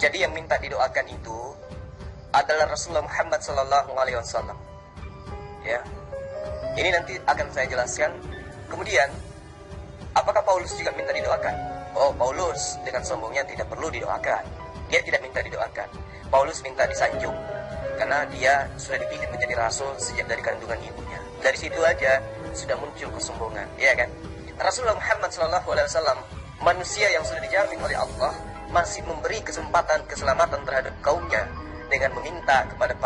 Jadi yang minta didoakan itu adalah Rasulullah Muhammad SAW. Ya, ini nanti akan saya jelaskan. Kemudian, apakah Paulus juga minta didoakan? Oh, Paulus dengan sombongnya tidak perlu didoakan. Dia tidak minta didoakan. Paulus minta disanjung karena dia sudah dipilih menjadi rasul sejak dari kandungan ibunya. Dari situ aja sudah muncul kesombongan, ya kan? Rasulullah Muhammad SAW, manusia yang sudah dijamin oleh Allah, masih memberi kesempatan keselamatan terhadap kaumnya dengan meminta kepada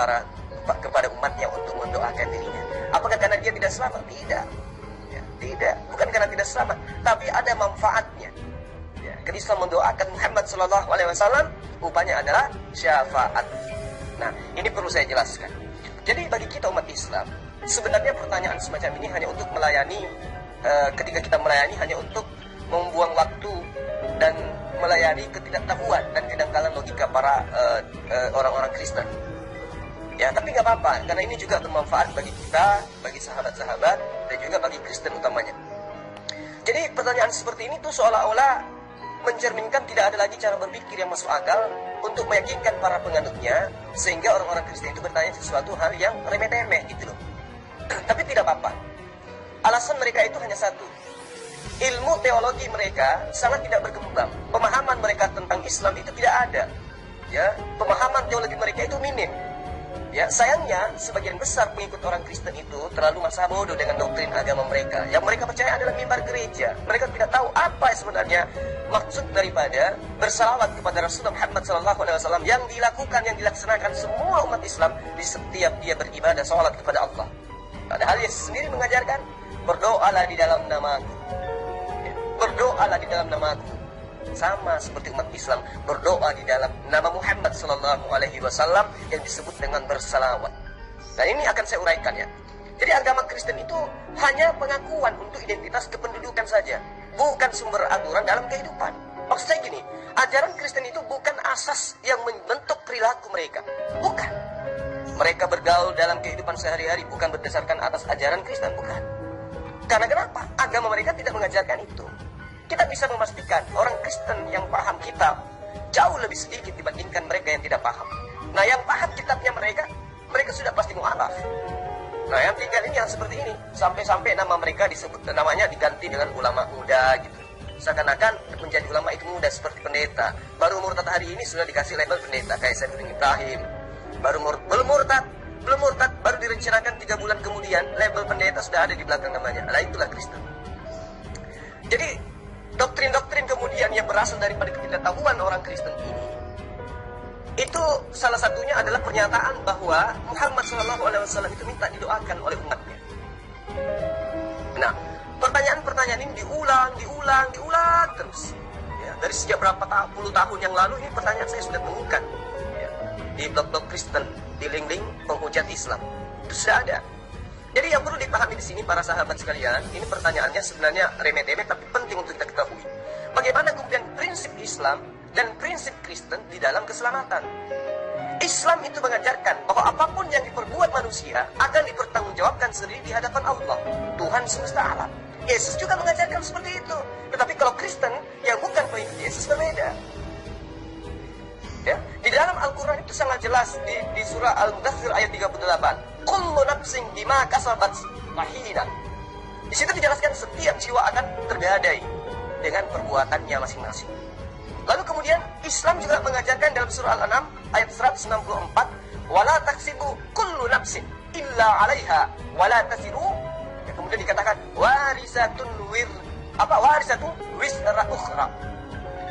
umatnya untuk mendoakan dirinya. Apakah karena dia tidak selamat? Tidak. Ya, tidak. Bukan karena tidak selamat, tapi ada manfaatnya. Ya, ketika mendoakan Muhammad SAW, upahnya adalah syafaat. Nah, ini perlu saya jelaskan. Jadi bagi kita umat Islam, sebenarnya pertanyaan semacam ini hanya untuk melayani. Ketika kita melayani hanya untuk membuang waktu dan melayani ketidaktahuan dan kedangkalan logika para orang-orang Kristen. Ya, tapi nggak apa-apa, karena ini juga bermanfaat bagi kita, bagi sahabat-sahabat, dan juga bagi Kristen utamanya. Jadi pertanyaan seperti ini tuh seolah-olah mencerminkan tidak ada lagi cara berpikir yang masuk akal untuk meyakinkan para penganutnya, sehingga orang-orang Kristen itu bertanya sesuatu hal yang remeh-temeh gitu loh. Tapi tidak apa-apa. Alasan mereka itu hanya satu. Ilmu teologi mereka sangat tidak berkembang. Pemahaman mereka tentang Islam itu tidak ada. Ya, pemahaman teologi mereka itu minim. Ya, sayangnya sebagian besar pengikut orang Kristen itu terlalu masa bodoh dengan doktrin agama mereka. Yang mereka percaya adalah mimbar gereja. Mereka tidak tahu apa sebenarnya maksud daripada bersalawat kepada Rasulullah Muhammad SAW yang dilakukan, yang dilaksanakan semua umat Islam di setiap dia beribadah salat kepada Allah. Padahal Yesus sendiri mengajarkan, berdoalah di dalam namaku. Ya, berdoalah di dalam namaku. Sama seperti umat Islam berdoa di dalam nama Muhammad SAW yang disebut dengan bersalawat. Nah, ini akan saya uraikan ya. Jadi agama Kristen itu hanya pengakuan untuk identitas kependudukan saja, bukan sumber aturan dalam kehidupan. Maksud saya gini, ajaran Kristen itu bukan asas yang membentuk perilaku mereka. Bukan. Mereka bergaul dalam kehidupan sehari-hari bukan berdasarkan atas ajaran Kristen, bukan. Karena kenapa? Agama mereka tidak mengajarkan itu. Kita bisa memastikan orang Kristen yang paham kitab jauh lebih sedikit dibandingkan mereka yang tidak paham. Nah, yang paham kitabnya mereka sudah pasti mu'alaf. Nah, yang tinggal ini yang seperti ini, sampai-sampai nama mereka disebut, namanya diganti dengan ulama muda gitu. Seakan-akan menjadi ulama itu muda seperti pendeta. Baru murtad hari ini sudah dikasih label pendeta kayak Saifuddin Ibrahim. Belum murtad, baru direncanakan 3 bulan kemudian label pendeta sudah ada di belakang namanya. Nah, itulah Kristen. Jadi doktrin-doktrin kemudian yang berasal daripada ketidaktahuan orang Kristen ini, itu salah satunya adalah pernyataan bahwa Muhammad SAW itu minta didoakan oleh umatnya. Nah, pertanyaan-pertanyaan ini diulang terus. Ya, dari sejak berapa puluh tahun yang lalu ini pertanyaan saya sudah temukan ya, di blog-blog Kristen, di link-link penghujat Islam itu sudah ada. Jadi yang perlu dipahami di sini para sahabat sekalian, ini pertanyaannya sebenarnya remeh-temeh tapi penting untuk kita ketahui. Bagaimana kemudian prinsip Islam dan prinsip Kristen di dalam keselamatan? Islam itu mengajarkan bahwa apapun yang diperbuat manusia akan dipertanggungjawabkan sendiri di hadapan Allah, Tuhan semesta alam. Yesus juga mengajarkan seperti itu. Tetapi kalau Kristen yang bukan pengikut Yesus berbeda. Ya, di dalam Al-Quran itu sangat jelas di surah Al-Mudaththir ayat 38. Kullu nafsin bima kasabat rahina. Di situ dijelaskan setiap jiwa akan tergadai dengan perbuatannya masing-masing. Lalu kemudian Islam juga mengajarkan dalam surah Al-An'am ayat 164, wala taksibu kullu nafsin illa 'alaiha wala tasiru. Ya, kemudian dikatakan warisatun wisra ukhra.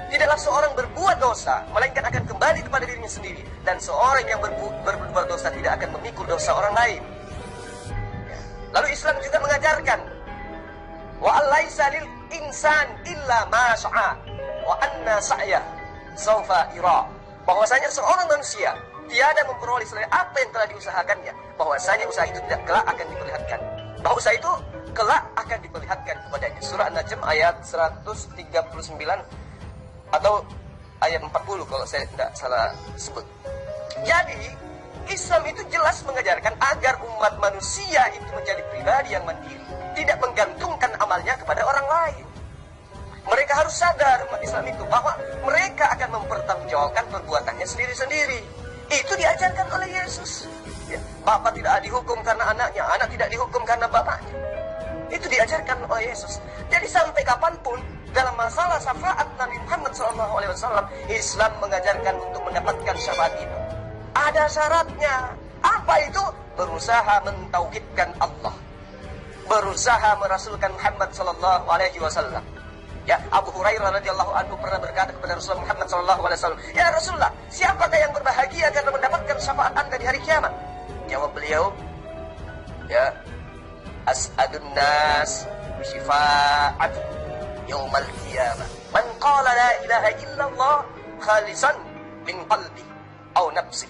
Tidaklah seorang berbuat dosa melainkan akan kembali kepada dirinya sendiri, dan seorang yang berbuat dosa tidak akan memikul dosa orang lain. Ya. Lalu Islam juga mengajarkan wa alaisa lil insan illa ma syaa wa anna sa'ya saufa ira, bahwasanya seorang manusia tiada memperoleh selain apa yang telah diusahakannya, bahwasanya usaha itu tidak kelak akan diperlihatkan, bahwa usaha itu kelak akan diperlihatkan kepadanya. Surah An-Najm ayat 139 atau ayat 40 kalau saya tidak salah sebut. Jadi Islam itu jelas mengajarkan agar umat manusia itu menjadi pribadi yang mandiri, tidak menggantungkan amalnya kepada orang lain. Mereka harus sadar umat Islam itu bahwa mereka akan mempertanggungjawabkan perbuatannya sendiri-sendiri. Itu diajarkan oleh Yesus. Ya, bapak tidak dihukum karena anaknya, anak tidak dihukum karena bapaknya. Itu diajarkan oleh Yesus. Jadi sampai kapanpun dalam masalah syafaat Nabi Muhammad SAW, Islam mengajarkan untuk mendapatkan syafaat itu ada syaratnya. Apa itu? Berusaha mentauhidkan Allah, berusaha merasulkan Muhammad SAW. Ya, Abu Hurairah radhiyallahu anhu pernah berkata kepada Rasulullah Muhammad SAW, "Ya Rasulullah, siapakah yang berbahagia karena mendapatkan syafaat Anda di hari kiamat?" Jawab beliau, "Ya, as'adun nas bisyafa'ati yaumal qiyamah man qala la ilaha illallah khalisan min qalbi au nafsi."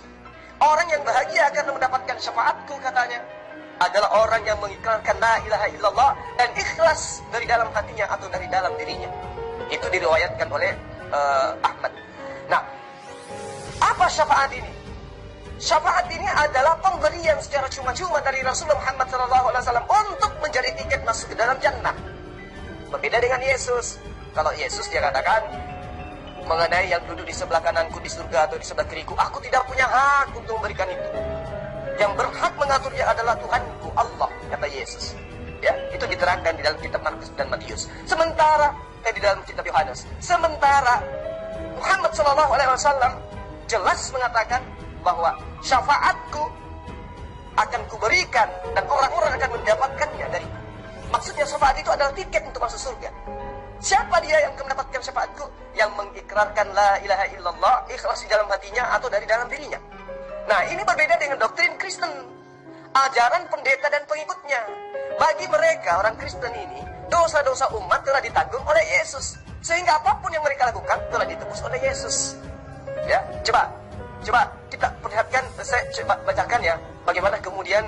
Orang yang bahagia karena mendapatkan syafaatku, katanya, adalah orang yang mengikrarkan la ilaha illallah dan ikhlas dari dalam hatinya atau dari dalam dirinya. Itu diriwayatkan oleh Ahmad. Nah, apa syafaat ini? Syafaat ini adalah pemberian secara cuma-cuma dari Rasulullah Muhammad SAW untuk menjadi tiket masuk ke dalam jannah. Berbeda dengan Yesus. Kalau Yesus dia katakan mengenai yang duduk di sebelah kananku di surga atau di sebelah kiriku, aku tidak punya hak untuk memberikan itu. Yang berhak mengaturnya adalah Tuhanku Allah, kata Yesus. Ya, itu diterangkan di dalam kitab Markus dan Matius. Sementara di dalam kitab Yohanes. Sementara Muhammad SAW jelas mengatakan bahwa syafaatku akan kuberikan dan orang-orang akan mendapatkannya dari. Maksudnya syafaat itu adalah tiket untuk masuk surga. Siapa dia yang akan mendapatkan syafaatku? Yang mengikrarkan la ilaha illallah, ikhlas di dalam hatinya atau dari dalam dirinya. Nah, ini berbeda dengan doktrin Kristen, ajaran pendeta dan pengikutnya. Bagi mereka, orang Kristen ini, dosa-dosa umat telah ditanggung oleh Yesus. Sehingga apapun yang mereka lakukan telah ditebus oleh Yesus. Ya, coba kita perlihatkan, saya coba bacakan ya, bagaimana kemudian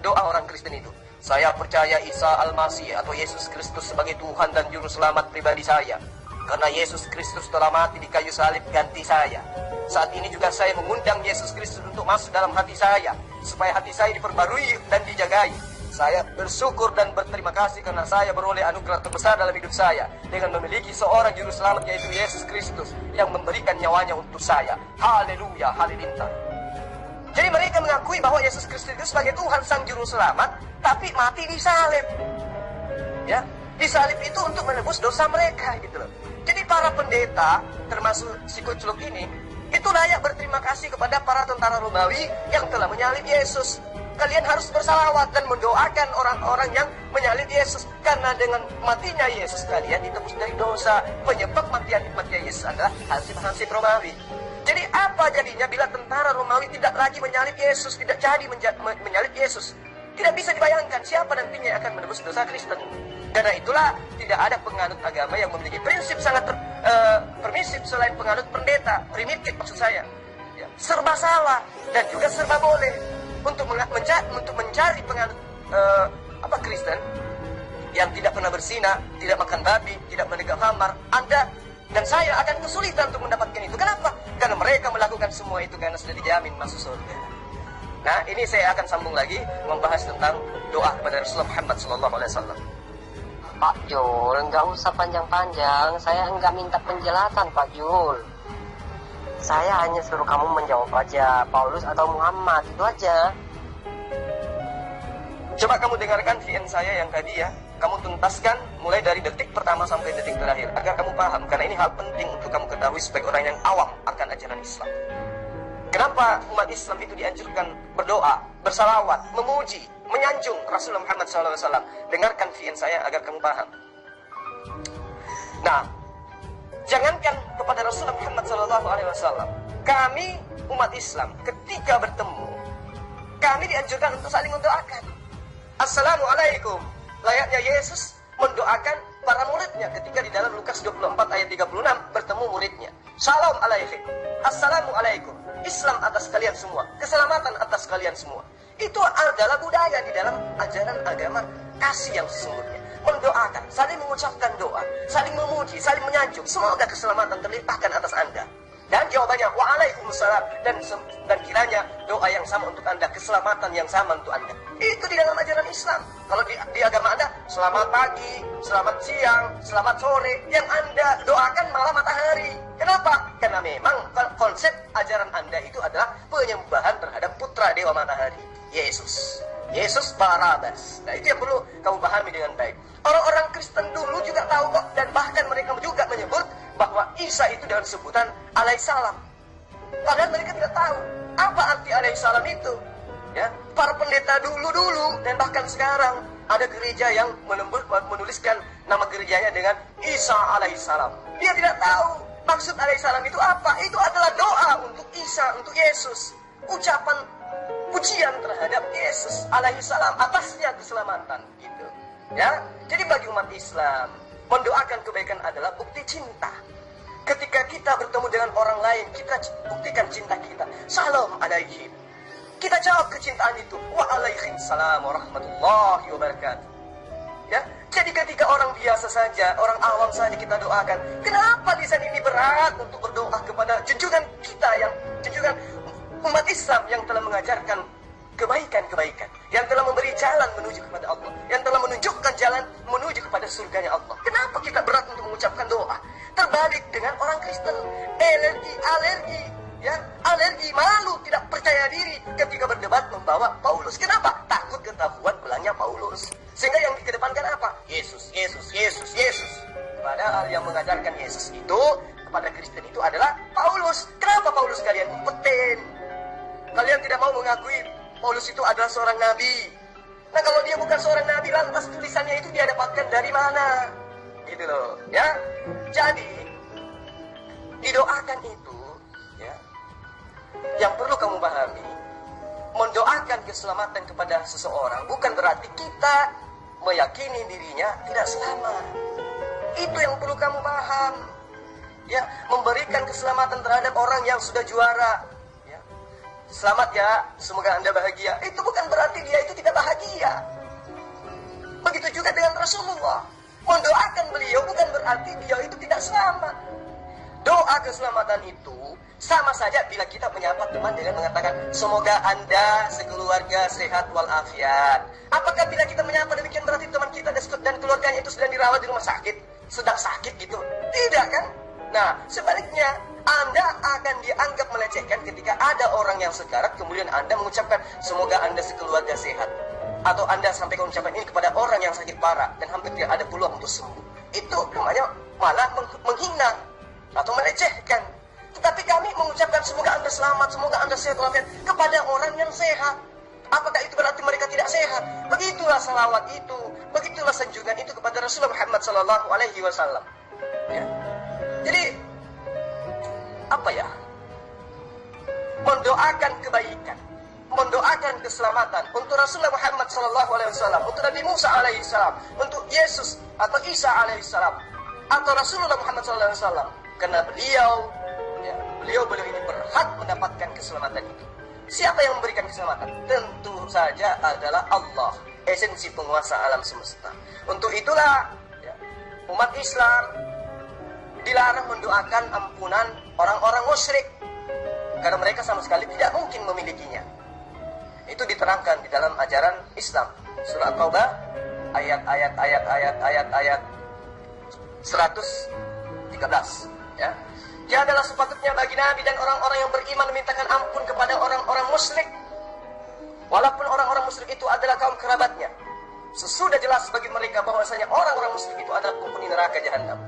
doa orang Kristen itu. Saya percaya Isa Al-Masih atau Yesus Kristus sebagai Tuhan dan Juru Selamat pribadi saya. Karena Yesus Kristus telah mati di kayu salib ganti saya. Saat ini juga saya mengundang Yesus Kristus untuk masuk dalam hati saya, supaya hati saya diperbarui dan dijagai. Saya bersyukur dan berterima kasih karena saya beroleh anugerah terbesar dalam hidup saya, dengan memiliki seorang Juru Selamat yaitu Yesus Kristus yang memberikan nyawanya untuk saya. Haleluya, halilintar. Jadi mereka mengakui bahwa Yesus Kristus itu sebagai Tuhan Sang Juru Selamat, tapi mati di salib. Ya, di salib itu untuk menebus dosa mereka gitu loh. Jadi para pendeta, termasuk si kuculuk ini, itu layak berterima kasih kepada para tentara Romawi yang telah menyalib Yesus. Kalian harus bersalawat dan mendoakan orang-orang yang menyalib Yesus, karena dengan matinya Yesus kalian ditebus dari dosa. Penyebab matinya Yesus adalah hansip-hansip Romawi. Jadi apa jadinya bila tentara Romawi tidak lagi menyalib Yesus, tidak jadi menyalib Yesus? Tidak bisa dibayangkan siapa nantinya yang akan menebus dosa Kristen. Karena itulah tidak ada penganut agama yang memiliki prinsip sangat permisif selain penganut pendeta, primitif maksud saya. Ya, serba salah dan juga serba boleh untuk mencari penganut Kristen yang tidak pernah berzina, tidak makan babi, tidak menegak khamar. Anda dan saya akan kesulitan untuk mendapatkan itu. Kenapa? Karena mereka melakukan semua itu karena sudah dijamin masuk surga. Nah, ini saya akan sambung lagi membahas tentang doa kepada Rasulullah Muhammad SAW. Pak Jul, nggak usah panjang-panjang. Saya nggak minta penjelasan, Pak Jul. Saya hanya suruh kamu menjawab aja, Paulus atau Muhammad, itu aja. Coba kamu dengarkan VN saya yang tadi ya. Kamu tuntaskan mulai dari detik pertama sampai detik terakhir agar kamu paham, karena ini hal penting untuk kamu ketahui sebagai orang yang awam akan ajaran Islam. Kenapa umat Islam itu dianjurkan berdoa, bersalawat, memuji, menyanjung Rasulullah Muhammad SAW? Dengarkan VN saya agar kamu paham. Nah, jangankan kepada Rasulullah Muhammad SAW, kami umat Islam ketika bertemu, kami dianjurkan untuk saling mendoakan. Assalamualaikum. Layaknya Yesus mendoakan para muridnya ketika di dalam Lukas 24 ayat 36 bertemu muridnya. Shalom alaikum. Assalamualaikum. Islam atas kalian semua. Keselamatan atas kalian semua. Itu adalah budaya di dalam ajaran agama kasih yang sesungguhnya. Mendoakan, saling mengucapkan doa, saling memuji, saling menyanjung. Semoga keselamatan terlimpahkan atas Anda. Dan jawabannya waalaikumsalam, dan kiranya doa yang sama untuk Anda, keselamatan yang sama untuk Anda. Itu di dalam ajaran Islam. Kalau di agama Anda, selamat pagi, selamat siang, selamat sore, yang Anda doakan malah matahari. Kenapa? Karena memang konsep ajaran Anda itu adalah penyembahan terhadap putra dewa matahari, Yesus Barabas. Nah, itu yang perlu kamu pahami dengan baik. Orang-orang Kristen dulu juga tahu kok, dan bahkan mereka juga menyebut bahwa Isa itu dengan sebutan alaihissalam. Padahal mereka tidak tahu apa arti alaihissalam itu. Ya, para pendeta dulu dan bahkan sekarang ada gereja yang menuliskan nama gerejanya dengan Isa alaihissalam. Dia tidak tahu maksud alaihissalam itu apa. Itu adalah doa untuk Isa, untuk Yesus. Ucapan pujian terhadap Yesus alaihissalam, atasnya keselamatan gitu. Ya, jadi bagi umat Islam, mendoakan kebaikan adalah bukti cinta. Ketika kita bertemu dengan orang lain, kita buktikan cinta kita. Salam alaihim. Kita jawab kecintaan itu. Waalaikumsalam warahmatullahi wabarakatuh. Ya, jadi ketika orang biasa saja, orang awam saja kita doakan, kenapa lisan ini berat untuk berdoa kepada junjungan kita, yang junjungan umat Islam yang telah mengajarkan kebaikan-kebaikan, yang telah memberi jalan menuju kepada Allah, yang telah menunjukkan jalan menuju kepada surganya Allah. Kenapa kita berat untuk mengucapkan doa? Terbalik dengan orang Kristen, alergi, ya, alergi, malu, tidak percaya diri ketika berdebat membawa Paulus. Kenapa? Takut ketahuan belangnya Paulus. Sehingga yang dikedepankan apa? Yesus. Padahal yang mengajarkan Yesus itu kepada Kristen itu adalah Paulus. Kenapa Paulus kalian umpetin? Kalian tidak mau mengakui Paulus itu adalah seorang nabi. Nah, kalau dia bukan seorang nabi, lantas tulisannya itu dia dapatkan dari mana? Gitu loh, ya. Jadi didoakan itu, ya, yang perlu kamu pahami, mendoakan keselamatan kepada seseorang bukan berarti kita meyakini dirinya tidak selamat. Itu yang perlu kamu paham. Ya, memberikan keselamatan terhadap orang yang sudah juara. Selamat ya, semoga Anda bahagia. Itu bukan berarti dia itu tidak bahagia. Begitu juga dengan Rasulullah. Mendoakan beliau bukan berarti dia itu tidak selamat. Doa keselamatan itu sama saja bila kita menyapa teman dengan mengatakan semoga Anda sekeluarga sehat walafiat. Apakah bila kita menyapa demikian berarti teman kita dan keluarganya itu sedang dirawat di rumah sakit, sedang sakit gitu? Tidak kan? Nah, sebaliknya Anda akan dianggap melecehkan ketika ada orang yang sekarat, kemudian Anda mengucapkan semoga Anda sekeluarga sehat. Atau Anda sampai mengucapkan ini kepada orang yang sakit parah dan hampir tidak ada peluang untuk sembuh. Itu namanya malah menghina atau melecehkan. Tetapi kami mengucapkan semoga Anda selamat, semoga Anda sehat walafiat kepada orang yang sehat. Apakah itu berarti mereka tidak sehat? Begitulah salawat itu, begitulah sanjungan itu kepada Rasulullah Muhammad SAW. Ya. Jadi apa ya? Mendoakan kebaikan, mendoakan keselamatan untuk Rasulullah Muhammad SAW, untuk Nabi Musa alaihissalam, untuk Yesus atau Isa alaihissalam, atau Rasulullah Muhammad SAW, karena beliau ini berhak mendapatkan keselamatan itu. Siapa yang memberikan keselamatan? Tentu saja adalah Allah, esensi penguasa alam semesta. Untuk itulah ya, umat Islam dilarang mendoakan ampunan orang-orang musyrik, karena mereka sama sekali tidak mungkin memilikinya. Itu diterangkan di dalam ajaran Islam. Surah Taubah ayat 113, ya. Tiadalah sepatutnya bagi Nabi dan orang-orang yang beriman memintakan ampun kepada orang-orang musyrik, walaupun orang-orang musyrik itu adalah kaum kerabatnya. Sesudah jelas bagi mereka bahwasanya orang-orang musyrik itu adalah penghuni neraka jahanam.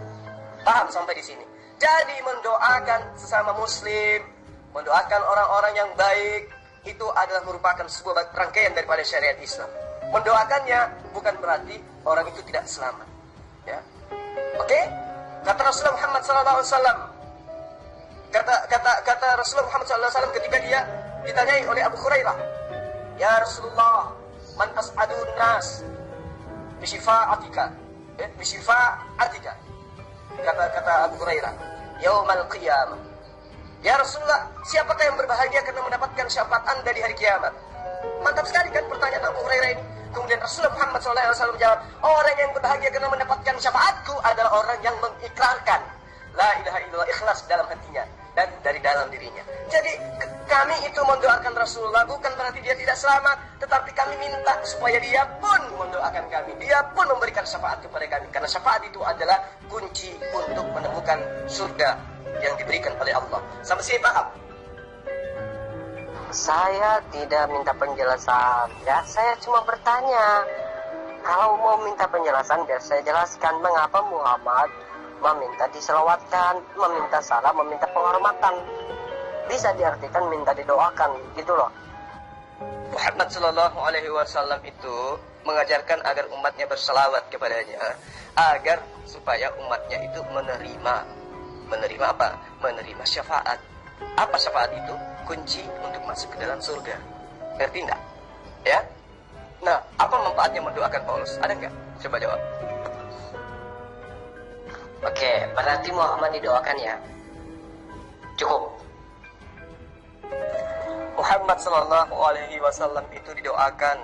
Paham sampai di sini? Jadi mendoakan sesama muslim, mendoakan orang-orang yang baik, itu adalah merupakan sebuah rangkaian daripada syariat Islam. Mendoakannya bukan berarti orang itu tidak selamat. Ya, oke? Kata Rasulullah Muhammad SAW. Kata Rasulullah Muhammad SAW ketika dia ditanyai oleh Abu Hurairah, ya Rasulullah, man as'adun nas bisyifa'atika, bisyifa'atika. Kata Abu Hurairah, yaumal qiyamah. Ya Rasulullah, siapakah yang berbahagia karena mendapatkan syafaat Anda di hari kiamat? Mantap sekali kan pertanyaan Abu Hurairah ini. Kemudian Rasulullah Muhammad SAW menjawab, orang yang berbahagia karena mendapatkan syafaatku adalah orang yang mengikrarkan la ilaha illallah, ikhlas dalam hatinya, dan dari dalam dirinya. Jadi kami itu mendoakan Rasulullah bukan berarti dia tidak selamat, tetapi kami minta supaya dia pun mendoakan kami, dia pun memberikan syafaat kepada kami, karena syafaat itu adalah kunci untuk menemukan surga yang diberikan oleh Allah. Sampai sini paham? Saya tidak minta penjelasan, ya. Saya cuma bertanya. Kalau mau minta penjelasan, biar saya jelaskan mengapa Muhammad meminta diselawatkan, meminta salam, meminta penghormatan. Bisa diartikan minta didoakan, gitu loh. Muhammad Shallallahu Alaihi Wasallam itu mengajarkan agar umatnya berselawat kepadanya, agar supaya umatnya itu menerima apa? Menerima syafaat. Apa syafaat itu? Kunci untuk masuk ke dalam surga. Ngerti enggak? Ya? Nah, apa manfaatnya mendoakan Paulus? Ada enggak? Coba jawab. Oke, berarti Muhammad didoakan ya. Cukup. Muhammad Sallallahu Alaihi Wasallam itu didoakan.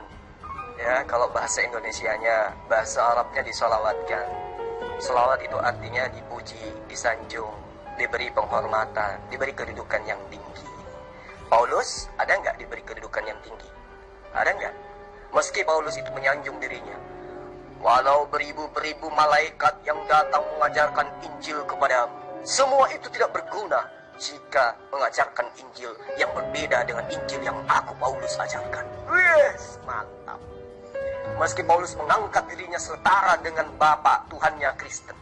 Ya, kalau bahasa Indonesianya, bahasa Arabnya disolawatkan. Solawat itu artinya dipuji, disanjung, diberi penghormatan, diberi kedudukan yang tinggi. Paulus ada nggak diberi kedudukan yang tinggi? Ada nggak? Meski Paulus itu menyanjung dirinya, walau beribu-beribu malaikat yang datang mengajarkan Injil kepadamu, semua itu tidak berguna jika mengajarkan Injil yang berbeda dengan Injil yang aku Paulus ajarkan. Yes, mantap. Meski Paulus mengangkat dirinya setara dengan Bapa Tuhannya Kristen.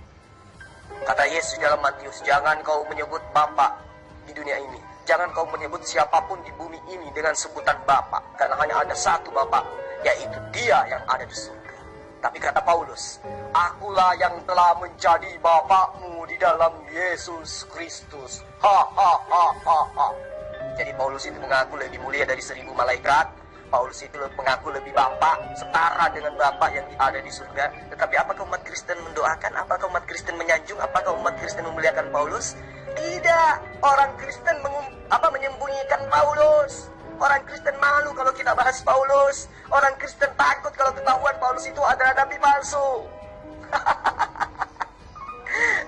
Kata Yesus dalam Matius, jangan kau menyebut Bapa di dunia ini. Jangan kau menyebut siapapun di bumi ini dengan sebutan Bapa, karena hanya ada satu Bapa, yaitu Dia yang ada di surga. Tapi kata Paulus, akulah yang telah menjadi Bapakmu di dalam Yesus Kristus. Ha ha ha ha ha. Jadi Paulus itu mengaku lebih mulia dari 1000 malaikat. Paulus itu mengaku lebih Bapa, setara dengan Bapa yang ada di surga. Tetapi apakah umat Kristen mendoakan? Apakah umat Kristen menyanjung? Apakah umat Kristen memuliakan Paulus? Tidak. Orang Kristen menyembunyikan Paulus. Orang Kristen malu kalau kita bahas Paulus. Orang Kristen takut kalau ketahuan Paulus itu adalah nabi palsu.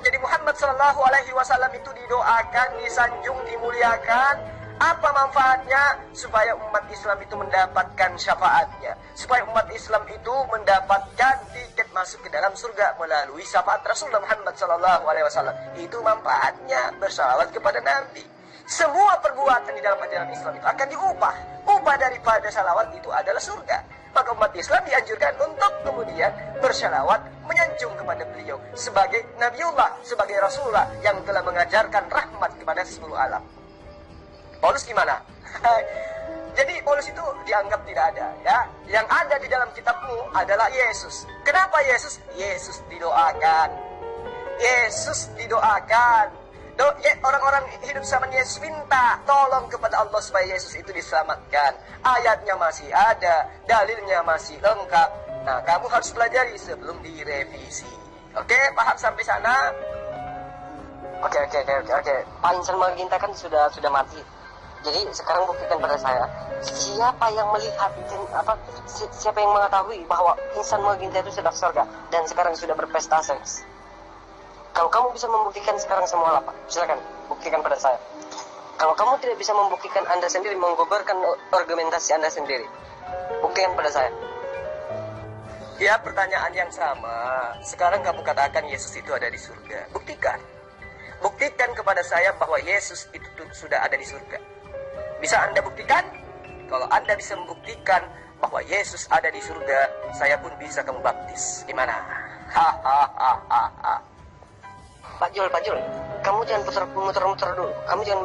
Jadi Muhammad Shallallahu Alaihi Wasallam itu didoakan, disanjung, dimuliakan. Apa manfaatnya? Supaya umat Islam itu mendapatkan syafaatnya, supaya umat Islam itu mendapatkan tiket masuk ke dalam surga melalui syafaat Rasulullah Muhammad Shallallahu Alaihi Wasallam. Itu manfaatnya bersalawat kepada Nabi. Semua perbuatan di dalam ajaran Islam itu akan diupah. Upah daripada salawat itu adalah surga. Maka umat Islam dianjurkan untuk kemudian bersalawat, menyanjung kepada beliau sebagai Nabiullah, sebagai Rasulullah yang telah mengajarkan rahmat kepada seluruh alam. Paulus gimana? Jadi Paulus itu dianggap tidak ada, ya. Yang ada di dalam kitabmu adalah Yesus. Kenapa Yesus? Yesus didoakan. Yesus didoakan. Orang-orang hidup zaman Yesus minta tolong kepada Allah supaya Yesus itu diselamatkan. Ayatnya masih ada, dalilnya masih lengkap. Nah, kamu harus pelajari sebelum direvisi. Oke, paham sampai sana? Oke. Pak Insan Maginta kan sudah mati. Jadi sekarang buktikan pada saya, siapa yang melihat, siapa yang mengetahui bahwa Insan Maginta itu sudah surga dan sekarang sudah berpesta seks. Kalau kamu bisa membuktikan sekarang semua Pak, silakan buktikan pada saya. Kalau kamu tidak bisa membuktikan Anda sendiri, menggugurkan argumentasi Anda sendiri, buktikan pada saya. Ya, pertanyaan yang sama. Sekarang kamu katakan Yesus itu ada di surga. Buktikan. Buktikan kepada saya bahwa Yesus itu sudah ada di surga. Bisa Anda buktikan? Kalau Anda bisa membuktikan bahwa Yesus ada di surga, saya pun bisa kamu baptis. Gimana? Pak Jul, kamu jangan muter-muter dulu. Kamu jangan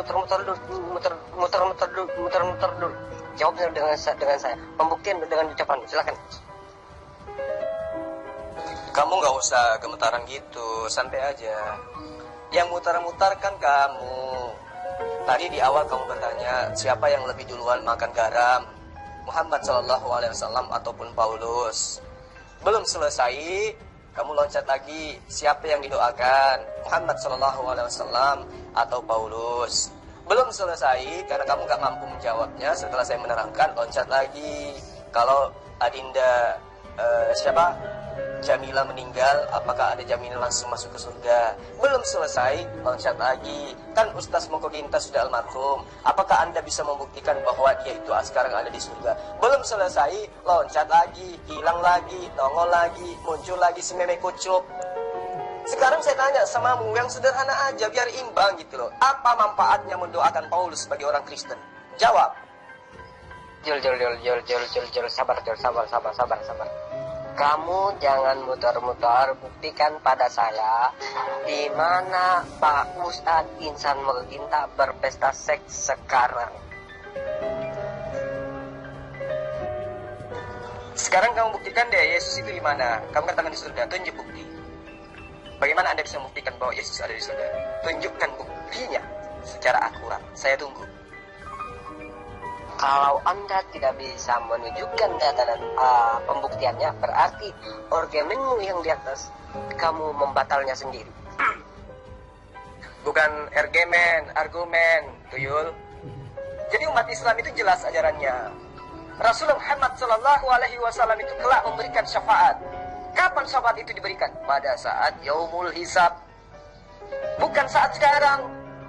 muter-muter dulu. Jawabnya dengan saya. Pembuktian dengan ucapan. Silakan. Kamu nggak usah gemetaran gitu, santai aja. Yang mutar-mutar kan kamu. Tadi di awal kamu bertanya, siapa yang lebih duluan makan garam? Muhammad Shallallahu Alaihi Wasallam ataupun Paulus? Belum selesai, kamu loncat lagi, siapa yang didoakan? Muhammad Shallallahu Alaihi Wasallam atau Paulus? Belum selesai, karena kamu gak mampu menjawabnya. Setelah saya menerangkan, loncat lagi. Kalau Adinda Jamila meninggal, apakah ada jaminan langsung masuk ke surga? Belum selesai, loncat lagi. Kan Ustaz Mokoginta sudah almarhum. Apakah Anda bisa membuktikan bahwa dia itu sekarang ada di surga? Belum selesai, loncat lagi, hilang lagi, nongol lagi, muncul lagi sememe kucup. Sekarang saya tanya samamu yang sederhana aja, biar imbang gitu loh. Apa manfaatnya mendoakan Paulus sebagai orang Kristen? Jawab. Jul, sabar. Kamu jangan muter-muter, buktikan pada saya di mana Pak Ustadz Insan Mokoginta berpesta seks sekarang. Sekarang kamu buktikan deh Yesus itu di mana. Kamu katakan di surga, tunjuk bukti. Bagaimana Anda bisa membuktikan bahwa Yesus ada di surga? Tunjukkan buktinya secara akurat. Saya tunggu. Kalau Anda tidak bisa menunjukkan data dan pembuktiannya, berarti argumenmu yang di atas, kamu membatalnya sendiri. Bukan argumen, tuyul. Jadi umat Islam itu jelas ajarannya. Rasulullah Muhammad SAW itu kelak memberikan syafaat. Kapan syafaat itu diberikan? Pada saat yaumul hisab. Bukan saat sekarang.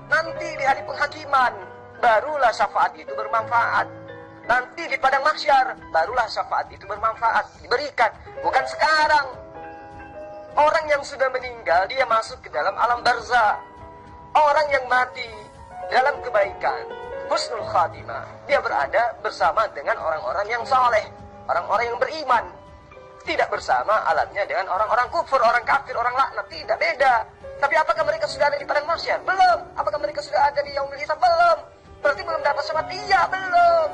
Nanti di hari penghakiman. Barulah syafaat itu bermanfaat. Nanti di padang mahsyar, barulah syafaat itu bermanfaat, diberikan. Bukan sekarang. Orang yang sudah meninggal, dia masuk ke dalam alam barzah. Orang yang mati dalam kebaikan, husnul khatimah, dia berada bersama dengan orang-orang yang saleh, orang-orang yang beriman. Tidak bersama alatnya dengan orang-orang kufur, orang kafir, orang laknat. Tidak, beda. Tapi apakah mereka sudah ada di padang mahsyar? Belum. Apakah mereka sudah ada di yaumul hisab? Belum. Berarti belum dapat syafaat? Iya, belum.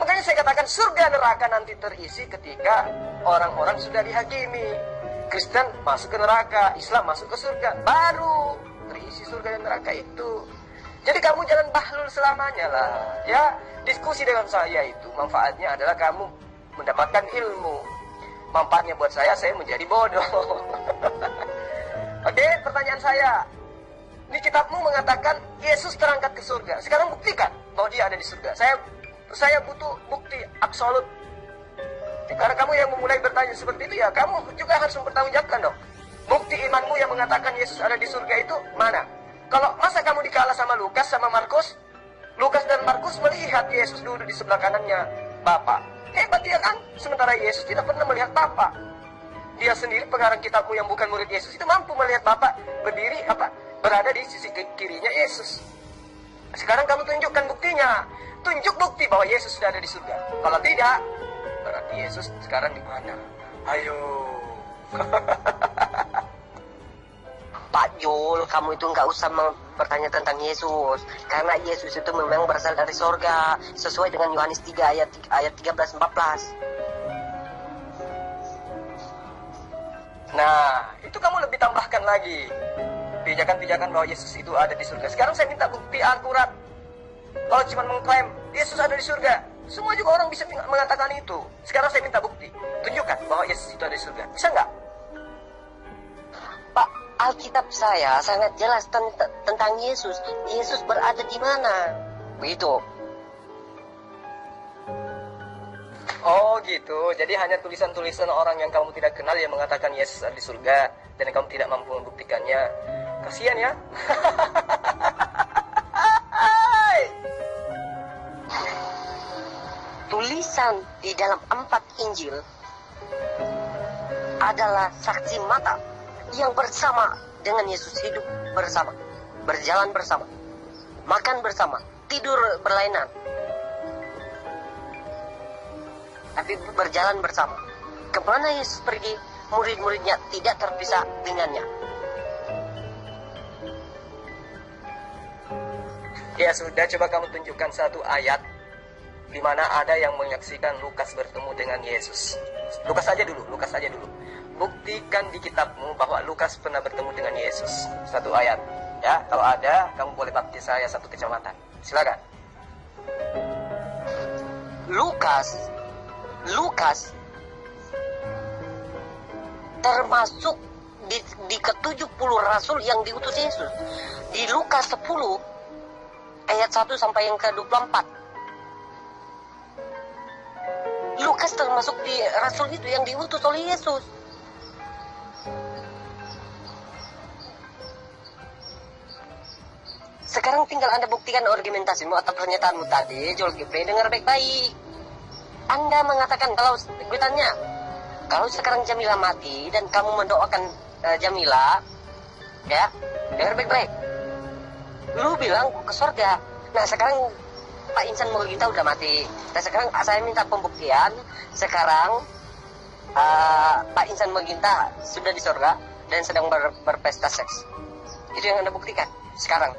Makanya saya katakan surga neraka nanti terisi ketika orang-orang sudah dihakimi. Kristen masuk ke neraka, Islam masuk ke surga, baru terisi surga dan neraka itu. Jadi kamu jangan bahlul selamanya lah. Ya, diskusi dengan saya itu manfaatnya adalah kamu mendapatkan ilmu. Manfaatnya buat saya menjadi bodoh. Oke, pertanyaan saya. Di kitabmu mengatakan Yesus terangkat ke surga. Sekarang buktikan bahwa dia ada di surga. Saya butuh bukti absolut. Karena kamu yang memulai bertanya seperti itu, ya kamu juga harus mempertanggungjawabkan dong. Bukti imanmu yang mengatakan Yesus ada di surga itu mana? Kalau masa kamu dikalah sama Lukas sama Markus? Lukas dan Markus melihat Yesus duduk di sebelah kanannya Bapa. Hebat dia kan? Sementara Yesus tidak pernah melihat Bapa. Dia sendiri pengarang kitabmu yang bukan murid Yesus itu mampu melihat Bapa berdiri berada di sisi kirinya Yesus. Sekarang kamu tunjukkan buktinya. Tunjuk bukti bahwa Yesus sudah ada di surga. Kalau tidak, berarti Yesus sekarang di mana? Ayo. Pak Jul, kamu itu nggak usah bertanya tentang Yesus. Karena Yesus itu memang berasal dari sorga. Sesuai dengan Yohanes 3 ayat 13-14. Nah, itu kamu lebih tambahkan lagi. Pijakan-pijakan bahwa Yesus itu ada di surga. Sekarang saya minta bukti akurat. Kalau cuma mengklaim Yesus ada di surga, semua juga orang bisa mengatakan itu. Sekarang saya minta bukti. Tunjukkan bahwa Yesus itu ada di surga. Bisa nggak? Pak, Alkitab saya sangat jelas tentang Yesus. Yesus berada di mana? Begitu. Oh gitu. Jadi hanya tulisan-tulisan orang yang kamu tidak kenal yang mengatakan Yesus ada di surga, dan kamu tidak mampu membuktikannya. Kasihan ya. Tulisan di dalam 4 Injil adalah saksi mata yang bersama dengan Yesus, hidup bersama, berjalan bersama, makan bersama, tidur berlainan, tapi berjalan bersama. Kemana Yesus pergi, murid-muridnya tidak terpisah dengannya. Ya sudah, coba kamu tunjukkan satu ayat di mana ada yang menyaksikan Lukas bertemu dengan Yesus. Lukas aja dulu. Buktikan di kitabmu bahwa Lukas pernah bertemu dengan Yesus. Satu ayat. Ya, kalau ada, kamu boleh baptis saya 1 kecamatan. Silakan. Lukas termasuk di ke-70 rasul yang diutus Yesus. Di Lukas 10 ayat 1 sampai yang ke-24. Lukas termasuk di rasul itu yang diutus oleh Yesus. Sekarang tinggal Anda buktikan argumentasimu atau pernyataanmu tadi, Joel Gipre, dengar baik-baik. Anda mengatakan, kalau gue tanya, kalau sekarang Jamila mati dan kamu mendoakan Jamila, ya, dengar baik-baik. Lu bilang ke surga. Nah sekarang Pak Insan Murginta udah mati. Nah sekarang saya minta pembuktian. Sekarang Pak Insan Murginta sudah di surga dan sedang berpesta seks. Itu yang Anda buktikan sekarang.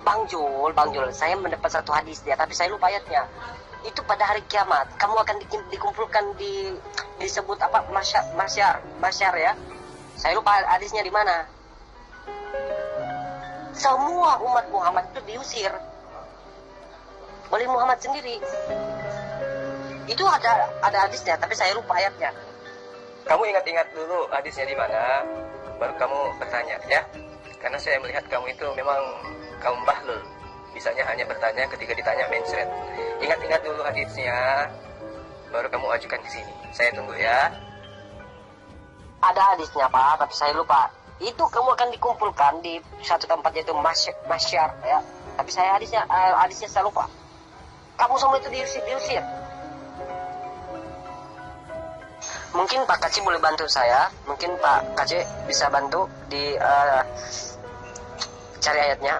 Bang Jul, saya mendapat satu hadis dia, tapi saya lupa ayatnya. Itu pada hari kiamat, kamu akan dikumpulkan disebut apa, masyar ya. Saya lupa hadisnya di mana. Semua umat Muhammad itu diusir oleh Muhammad sendiri. Itu ada hadisnya, tapi saya lupa ayatnya. Kamu ingat-ingat dulu hadisnya di mana, baru kamu bertanya ya. Karena saya melihat kamu itu memang kaum bahlul, bisanya hanya bertanya ketika ditanya mencret. Ingat-ingat dulu hadisnya, baru kamu ajukan ke sini. Saya tunggu ya. Ada hadisnya Pak, tapi saya lupa. Itu kamu akan dikumpulkan di satu tempat, yaitu masyar ya. Tapi saya hadisnya saya lupa. Kamu semua itu diusir. Mungkin Pak Kaci boleh bantu saya. Mungkin Pak Kaci bisa bantu di cari ayatnya.